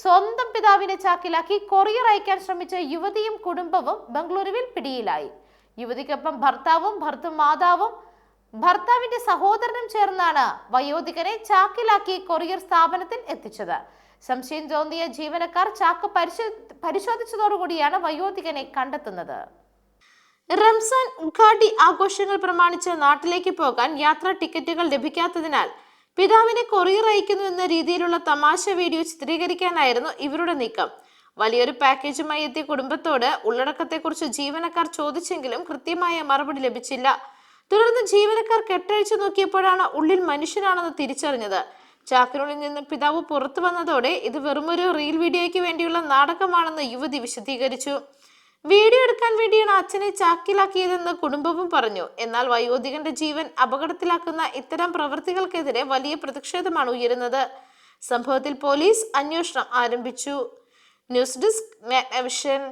സ്വന്തം പിതാവിനെ ചാക്കിലാക്കി കൊറിയർ അയക്കാൻ ശ്രമിച്ച യുവതിയും കുടുംബവും ബംഗളൂരുവിൽ പിടിയിലായി. യുവതിക്കൊപ്പം ഭർത്താവും ഭർത്തൃമാതാവും ഭർത്താവിന്റെ സഹോദരനും ചേർന്നാണ് വയോധികനെ ചാക്കിലാക്കി കൊറിയർ സ്ഥാപനത്തിൽ എത്തിച്ചത്. സംശയം തോന്നിയ ജീവനക്കാർ ചാക്ക് പരിശോധിച്ചതോടുകൂടിയാണ് വയോധികനെ കണ്ടെത്തുന്നത്. റംസാൻ ഉദ്ഘാടി ആഘോഷങ്ങൾ പ്രമാണിച്ച് നാട്ടിലേക്ക് പോകാൻ യാത്രാ ടിക്കറ്റുകൾ ലഭിക്കാത്തതിനാൽ പിതാവിനെ കൊറിയർ അയക്കുന്നു എന്ന രീതിയിലുള്ള തമാശ വീഡിയോ ചിത്രീകരിക്കാനായിരുന്നു ഇവരുടെ നീക്കം. വലിയൊരു പാക്കേജുമായി എത്തിയ കുടുംബത്തോട് ഉള്ളടക്കത്തെക്കുറിച്ച് ജീവനക്കാർ ചോദിച്ചെങ്കിലും കൃത്യമായ മറുപടി ലഭിച്ചില്ല. തുടർന്ന് ജീവനക്കാർ കെട്ടഴിച്ചു നോക്കിയപ്പോഴാണ് ഉള്ളിൽ മനുഷ്യനാണെന്ന് തിരിച്ചറിഞ്ഞത്. ചാക്കിനുള്ളിൽ നിന്ന് പിതാവ് പുറത്തു വന്നതോടെ ഇത് വെറുമൊരു റീൽ വീഡിയോയ്ക്ക് വേണ്ടിയുള്ള നാടകമാണെന്ന് യുവതി വിശദീകരിച്ചു. വീഡിയോ എടുക്കാൻ വേണ്ടിയാണ് അച്ഛനെ ചാക്കിലാക്കിയതെന്ന് കുടുംബവും പറഞ്ഞു. എന്നാൽ വയോധികന്റെ ജീവൻ അപകടത്തിലാക്കുന്ന ഇത്തരം പ്രവൃത്തികൾക്കെതിരെ വലിയ പ്രതിഷേധമാണ് ഉയരുന്നത്. സംഭവത്തിൽ പോലീസ് അന്വേഷണം ആരംഭിച്ചു. News desk Magnavision.